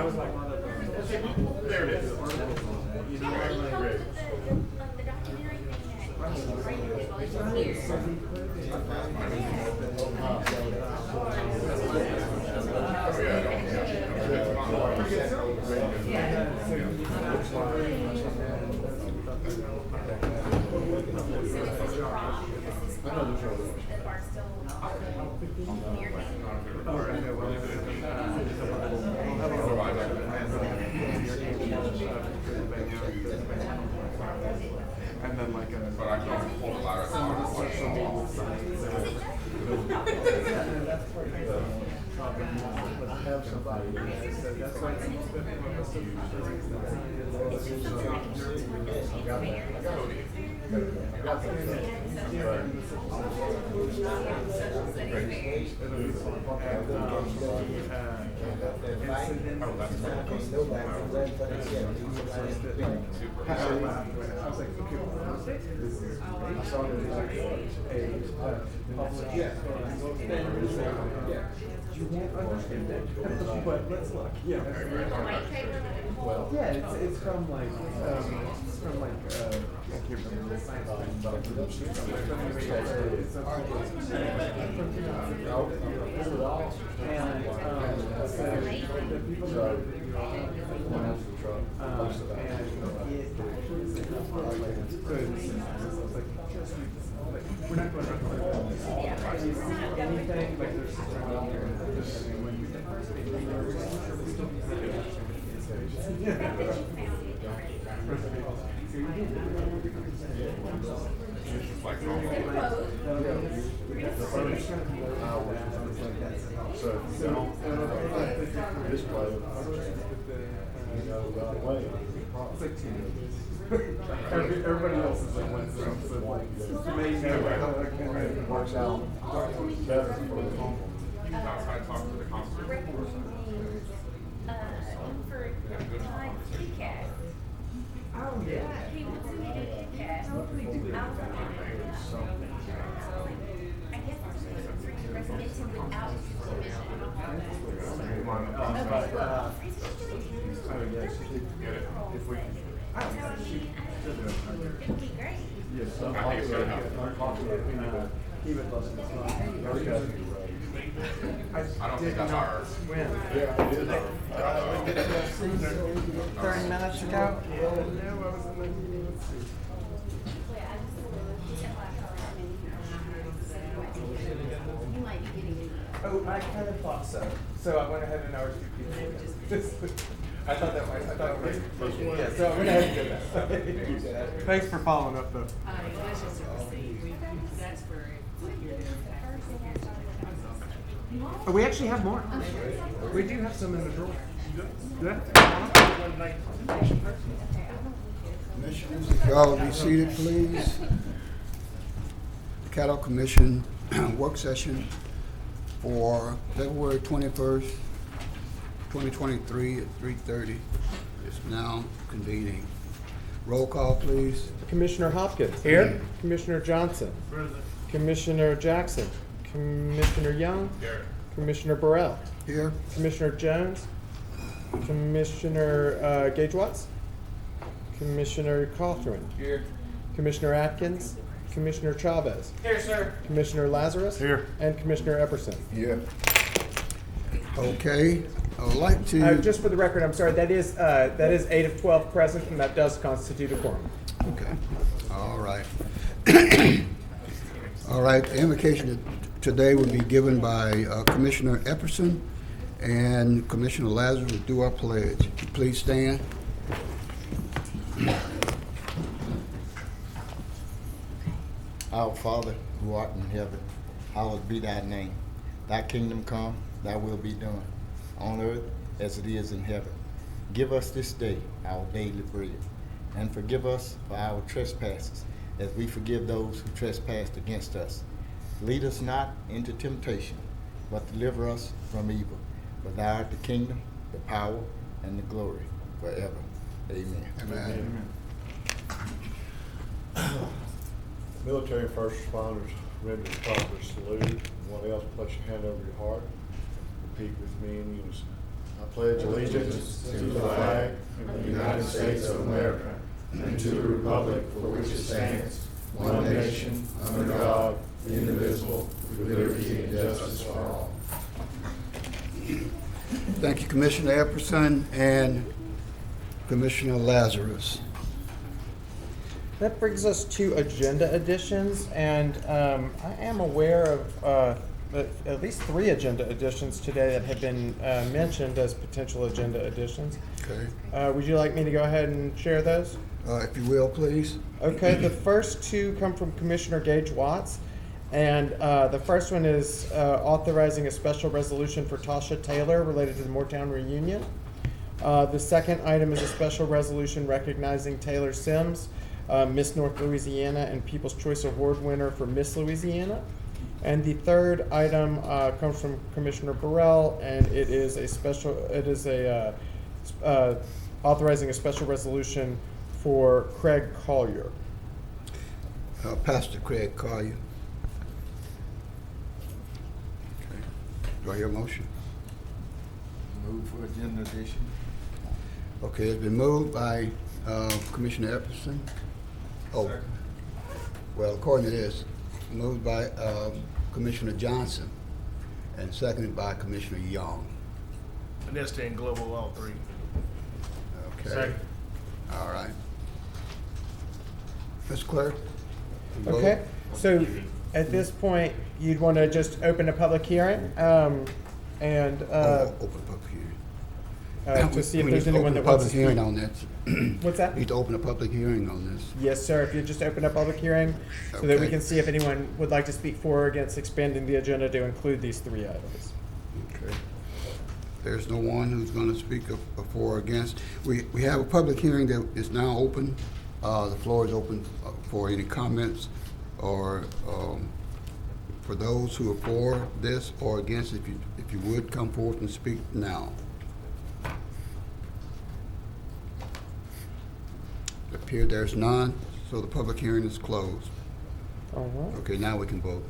was like, there it is. You know, Yeah, you like, know, the documentary thing that here. and then like a have somebody. That's why it's you won't understand that, but let's look. Yeah. Well, yeah, it's from like I can't remember the science thing, but it's we're not going to anything like there's everybody else is like one zone, so it's amazing how it works out better for the home. Outside talk to the constable. For PCAT. Oh, yeah. He wants me to do PCAT. Totally do it. I was like, I guess I'm supposed to recommend him without his permission. Okay, well, he's supposed to be Oh, yes. If we can. I don't know. It'll be great. Yes. I think it's gonna happen. He would love it. I don't think that's ours. When? Yeah, it is ours. 30 minutes ago? No, I was in the meeting. Let's see. You might be getting it. Oh, I kind of thought so. So I went ahead and I was I thought that might, yeah, so I went ahead and did that. Thanks for following up though. That's just a receipt. That's for what you're doing. Oh, we actually have more. We do have some in the drawer. Yeah. Commissioners, if y'all be seated, please. The Caddo Commission work session for February 21st, 2023 at 3:30 is now convening. Roll call, please. Commissioner Hopkins. Here. Commissioner Johnson. Present. Commissioner Jackson. Commissioner Young. Here. Commissioner Burrell. Here. Commissioner Jones. Commissioner Gage Watts. Commissioner Cawthorn. Here. Commissioner Atkins. Commissioner Chavez. Here, sir. Commissioner Lazarus. Here. And Commissioner Epperson. Here. Okay, I would like to. Just for the record, I'm sorry, that is 8 of 12 present, and that does constitute a quorum. Okay, all right. All right, the invocation today will be given by Commissioner Epperson, and Commissioner Lazarus will do our pledge. Please stand. Our Father, who art in heaven, hallowed be thy name. Thy kingdom come, thy will be done, on earth as it is in heaven. Give us this day our daily bread, and forgive us for our trespasses, as we forgive those who trespass against us. Lead us not into temptation, but deliver us from evil. For thou art the kingdom, the power, and the glory forever. Amen. Amen. Military and first responders render the proper salute. One else, place your hand over your heart. Repeat with me in unison. I pledge allegiance to the flag of the United States of America and to the republic for which it stands, one nation, under God, indivisible, with liberty and justice for all. Thank you, Commissioner Epperson and Commissioner Lazarus. That brings us to agenda additions, and I am aware of at least 3 agenda additions today that have been mentioned as potential agenda additions. Okay. Would you like me to go ahead and share those? If you will, please. Okay, the first 2 come from Commissioner Gage Watts, and the first one is authorizing a special resolution for Tasha Taylor related to the Moortown reunion. The second item is a special resolution recognizing Taylor Sims, Miss North Louisiana and People's Choice Award winner for Miss Louisiana. And the third item comes from Commissioner Burrell, and it is authorizing a special resolution for Craig Collier. Pastor Craig Collier. Okay. Do I hear a motion? Move for agenda addition. Okay, it's been moved by Commissioner Epperson. Oh, well, according to this, moved by Commissioner Johnson and seconded by Commissioner Young. And that's to englobe all 3. Okay. Second. All right. Ms. Clerk? vote. Okay, so at this point, you'd want to just open a public hearing and Open public hearing. to see if We there's need to anyone open that a wants to public hearing speak. on that. What's that? Need to open a public hearing on this. Yes, sir. If you just open a public hearing so that we Okay. can see if anyone would like to speak for or against expanding the agenda to include these 3 items. Okay. There's no one who's going to speak for or against. We have a public hearing that is now open. The floor is open for any comments or for those who are for this or against. If you would come forth and speak now. It appears there's none, so the public hearing is closed. All right. Okay, now we can vote.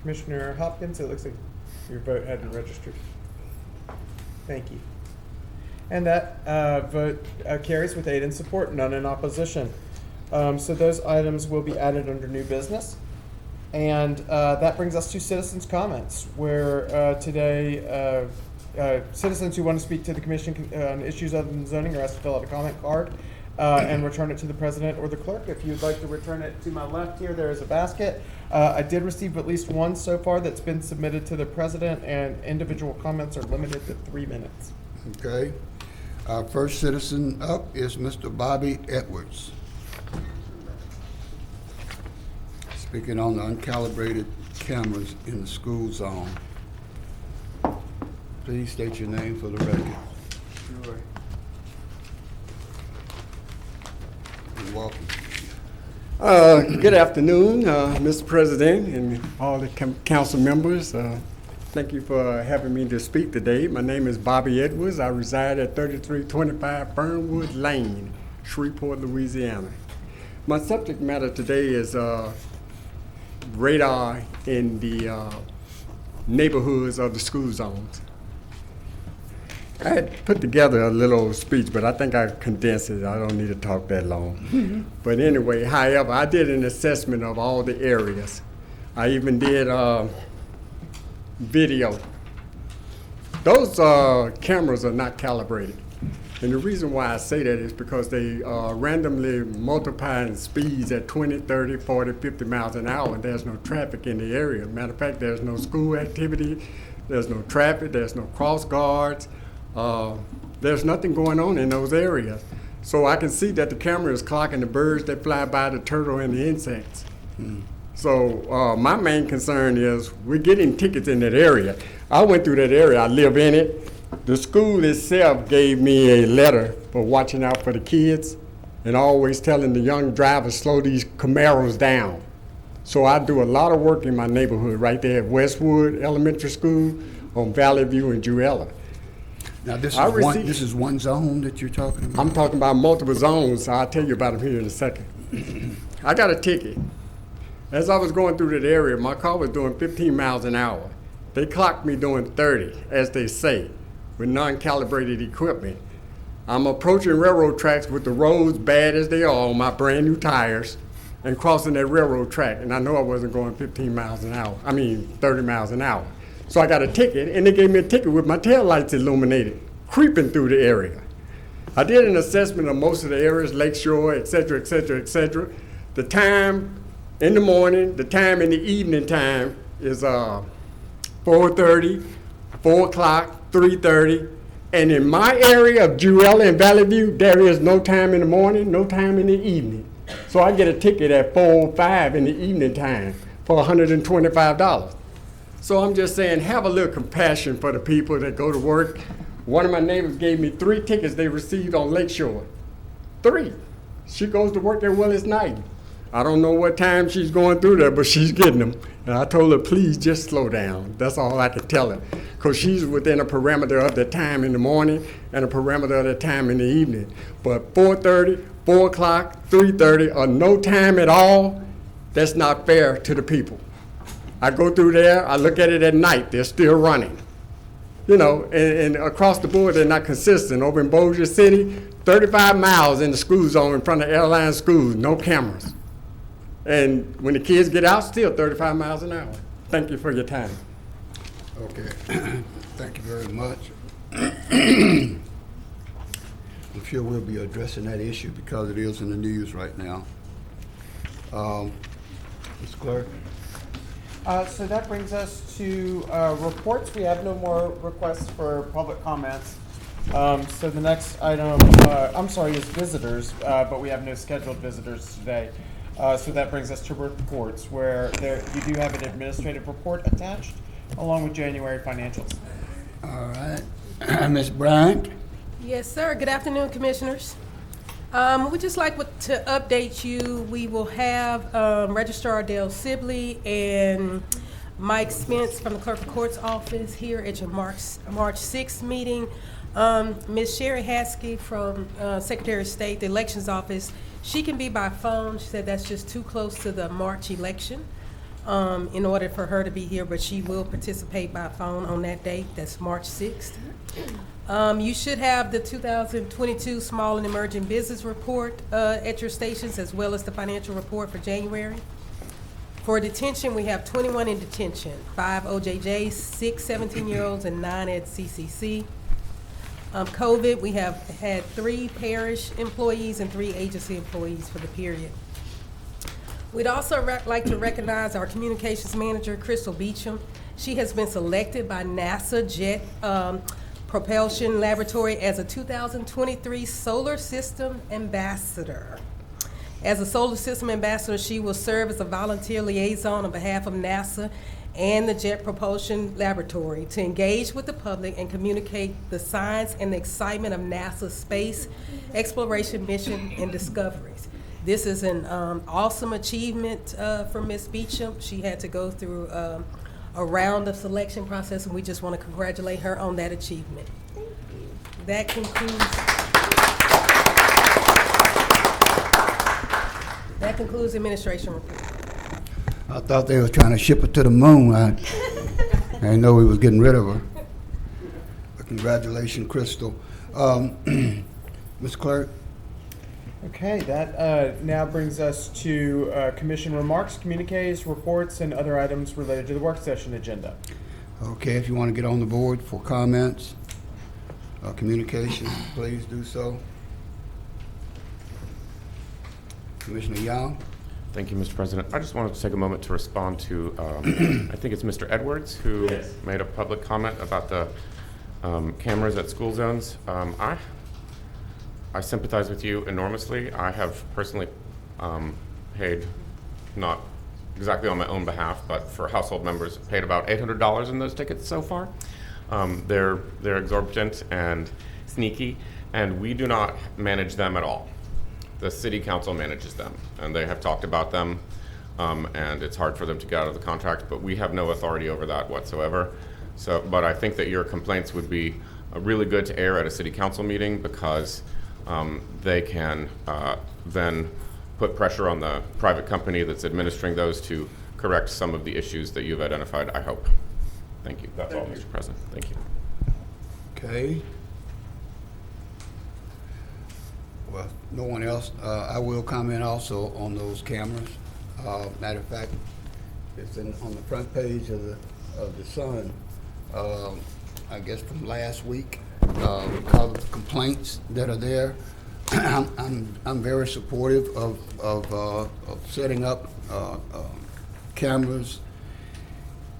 Commissioner Hopkins, it looks like your vote hadn't registered. Thank you. And that vote carries with 8 in support, none in opposition. So those items will be added under new business. And that brings us to citizens' comments, where today citizens who want to speak to the commission on issues other than zoning are asked to fill out a comment card and return it to the president or the clerk. If you'd like to return it to my left here, there is a basket. I did receive at least one so far that's been submitted to the president, and individual comments are limited to 3 minutes. Okay. Our first citizen up is Mr. Bobby Edwards. Speaking on the uncalibrated cameras in the school zone. Please state your name for the record. Sure. You're welcome. Good afternoon, Mr. President and all the council members. Thank you for having me to speak today. My name is Bobby Edwards. I reside at 3325 Fernwood Lane, Shreveport, Louisiana. My subject matter today is radar in the neighborhoods of the school zones. I had put together a little speech, but I think I condensed it. I don't need to talk that long. But anyway, however, I did an assessment of all the areas. I even did video. Those cameras are not calibrated. And the reason why I say that is because they randomly multiplying speeds at 20, 30, 40, 50 miles an hour, and there's no traffic in the area. Matter of fact, there's no school activity, there's no traffic, there's no cross guards. There's nothing going on in those areas. So I can see that the camera is clocking the birds that fly by, the turtle, and the insects. So my main concern is we're getting tickets in that area. I went through that area, I live in it. The school itself gave me a letter for watching out for the kids and always telling the young drivers slow these Camaros down. So I do a lot of work in my neighborhood right there at Westwood Elementary School, on Valley View and Jewella. Now, this is one zone that you're talking about? I'm talking about multiple zones. I'll tell you about them here in a second. I got a ticket. As I was going through that area, my car was doing 15 miles an hour. They clocked me doing 30, as they say, with non-calibrated equipment. I'm approaching railroad tracks with the roads bad as they are on my brand new tires and crossing that railroad track, and I know I wasn't going 15 miles an hour, 30 miles an hour. So I got a ticket, and they gave me a ticket with my taillights illuminated, creeping through the area. I did an assessment of most of the areas, Lakeshore, et cetera, et cetera, et cetera. The time in the morning, the time in the evening time is 4:30, 4 o'clock, 3:30. And in my area of Jewel and Valley View, there is no time in the morning, no time in the evening. So I get a ticket at 4:05 in the evening time for $125. So I'm just saying, have a little compassion for the people that go to work. One of my neighbors gave me 3 tickets they received on Lakeshore. 3. She goes to work at Willis Knight. I don't know what time she's going through there, but she's getting them. And I told her, please just slow down. That's all I can tell her. Because she's within a parameter of the time in the morning and a parameter of the time in the evening. But 4:30, 4 o'clock, 3:30, or no time at all, that's not fair to the people. I go through there, I look at it at night, they're still running. You know, and across the board, they're not consistent. Over in Bossier City, 35 miles in the school zone in front of airline schools, no cameras. And when the kids get out, still 35 miles an hour. Thank you for your time. Okay, thank you very much. I'm sure we'll be addressing that issue because it is in the news right now. Mr. Clerk? So that brings us to reports. We have no more requests for public comments. So the next item, is visitors, but we have no scheduled visitors today. So that brings us to reports, where you do have an administrative report attached, along with January financials. All right. Ms. Bryant? Yes, sir. Good afternoon, Commissioners. We'd just like to update you. We will have Registrar Dale Sibley and Mike Spence from the Clerk of Court's office here at your March 6th meeting. Ms. Sherry Haskey from Secretary of State, the Elections Office, she can be by phone. She said that's just too close to the March election in order for her to be here, but she will participate by phone on that date. That's March 6th. You should have the 2022 Small and Emerging Business Report at your stations, as well as the financial report for January. For detention, we have 21 in detention, 5 OJJs, 6 17-year-olds, and 9 at CCC. COVID, we have had 3 parish employees and 3 agency employees for the period. We'd also like to recognize our communications manager, Crystal Beecham. She has been selected by NASA Jet Propulsion Laboratory as a 2023 Solar System Ambassador. As a Solar System Ambassador, she will serve as a volunteer liaison on behalf of NASA and the Jet Propulsion Laboratory to engage with the public and communicate the science and the excitement of NASA's space exploration mission and discoveries. This is an awesome achievement for Ms. Beecham. She had to go through a round of selection process, and we just want to congratulate her on that achievement. Thank you. That concludes administration report. I thought they were trying to ship her to the moon. I didn't know we was getting rid of her. But congratulations, Crystal. Mr. Clerk? Okay, that now brings us to commission remarks, communiques, reports, and other items related to the work session agenda. Okay, if you want to get on the board for comments, communication, please do so. Commissioner Young? Thank you, Mr. President. I just wanted to take a moment to respond to, I think it's Mr. Edwards, who made a public comment about the cameras at school zones. I sympathize with you enormously. I have personally paid, not exactly on my own behalf, but for household members, paid about $800 in those tickets so far. They're exorbitant and sneaky, and we do not manage them at all. The city council manages them, and they have talked about them, and it's hard for them to get out of the contract, but we have no authority over that whatsoever. So, but I think that your complaints would be really good to air at a city council meeting, because they can then put pressure on the private company that's administering those to correct some of the issues that you've identified, I hope. Thank you. That's all, Mr. President. Thank you. Okay. Well, no one else. I will comment also on those cameras. Matter of fact, it's on the front page of the Sun. I guess from last week, because of the complaints that are there. I'm very supportive of setting up cameras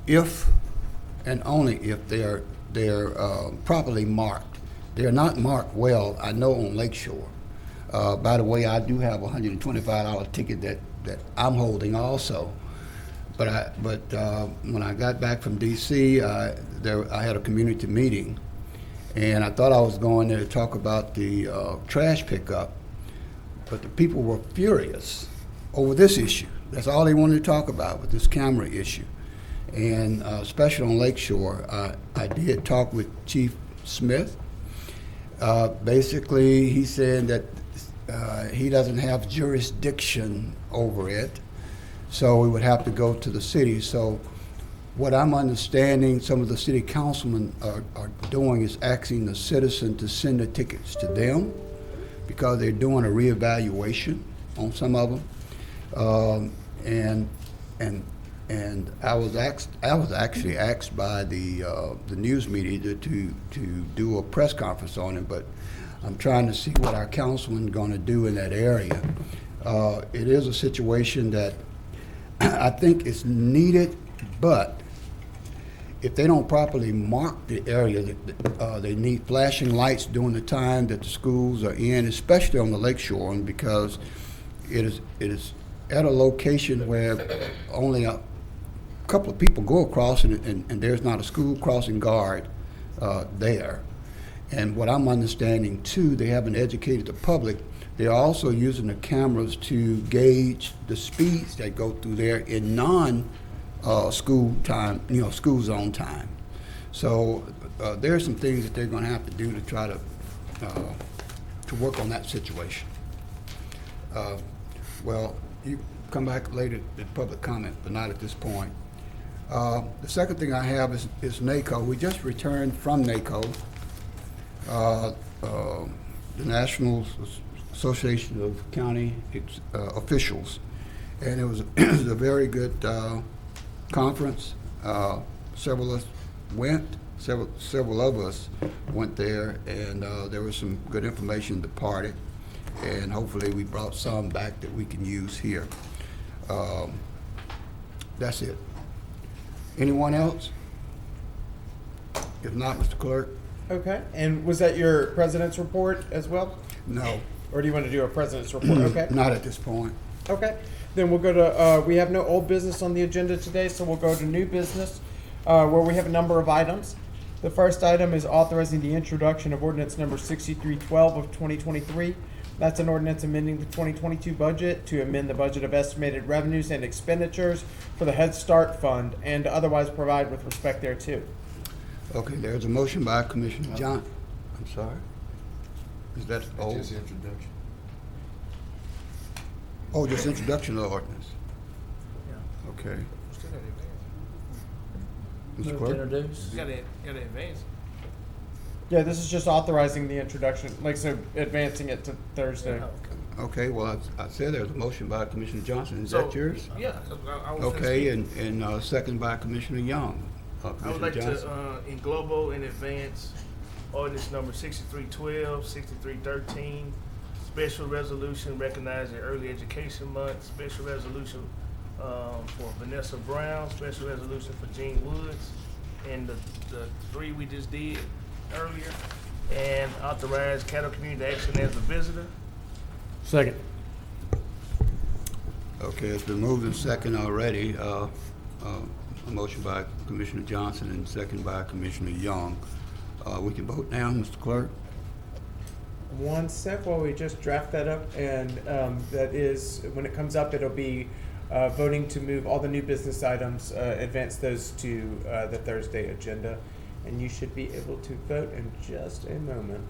if and only if they're properly marked. They're not marked well, I know, on Lakeshore. By the way, I do have a $125 ticket that I'm holding also. But when I got back from D.C., I had a community meeting, and I thought I was going there to talk about the trash pickup, but the people were furious over this issue. That's all they wanted to talk about, was this camera issue. And especially on Lakeshore, I did talk with Chief Smith. Basically, he said that he doesn't have jurisdiction over it, so we would have to go to the city. So what I'm understanding some of the city councilmen are doing is asking the citizen to send the tickets to them because they're doing a reevaluation on some of them. And I was actually asked by the news media to do a press conference on it, but I'm trying to see what our councilman going to do in that area. It is a situation that I think is needed, but if they don't properly mark the area, they need flashing lights during the time that the schools are in, especially on the Lakeshore one, because it is at a location where only a couple of people go across, and there's not a school crossing guard there. And what I'm understanding too, they haven't educated the public. They're also using the cameras to gauge the speeds that go through there in school time, school zone time. So there are some things that they're going to have to do to try to work on that situation. Well, you come back later at public comment, but not at this point. The second thing I have is NACO. We just returned from NACO, the National Association of County Officials, and it was a very good conference. Several of us went there, and there was some good information departed, and hopefully we brought some back that we can use here. That's it. Anyone else? If not, Mr. Clerk. Okay, and was that your president's report as well? No. Or do you want to do a president's report? Okay. Not at this point. Okay, then we'll go to, we have no old business on the agenda today, so we'll go to new business, where we have a number of items. The first item is authorizing the introduction of ordinance number 6312 of 2023. That's an ordinance amending the 2022 budget to amend the budget of estimated revenues and expenditures for the Head Start Fund and to otherwise provide with respect thereto. Okay, there's a motion by Commissioner John. I'm sorry. Is that old? Just introduction. Oh, just introduction of the ordinance. Okay. Mr. Clerk? You gotta advance. Yeah, this is just authorizing the introduction, like, so advancing it to Thursday. Okay, well, I said there's a motion by Commissioner Johnson. Is So, that yours? Yeah. I was Okay, gonna speak. and second by Commissioner Young. I would Commissioner like Johnson. to, in global, in advance, ordinance number 6312, 6313, special resolution recognizing Early Education Month, special resolution for Vanessa Brown, special resolution for Gene Woods, and the three we just did earlier, and authorize Caddo Community Action as a visitor. Second. Okay, it's been moved and second already. A motion by Commissioner Johnson and second by Commissioner Young. We can vote now, Mr. Clerk. One sec while we just draft that up, and that is, when it comes up, it'll be voting to move all the new business items, advance those to the Thursday agenda, and you should be able to vote in just a moment.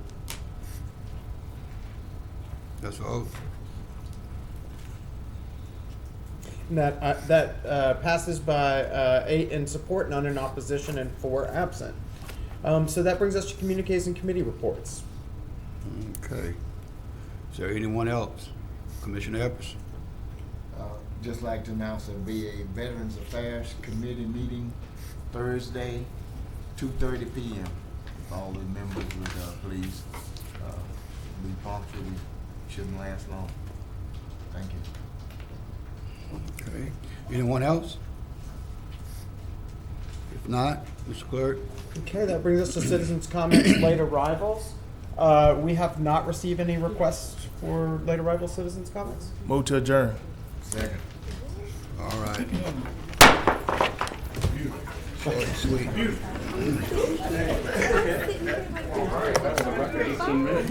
Let's vote. And that passes by 8 in support, none in opposition, and 4 absent. So that brings us to communication committee reports. Okay. Is there anyone else? Commissioner Epps? Just like to announce there'll be a Veterans Affairs Committee meeting Thursday, 2:30 p.m. If all the members would please be punctual, we shouldn't last long. Thank you. Okay. Anyone else? If not, Mr. Clerk? Okay, that brings us to citizens' comments, late arrivals. We have not received any requests for late arrival citizens' comments. Move to adjourn. Second. All right. Short and sweet. All right, that's about 18 minutes.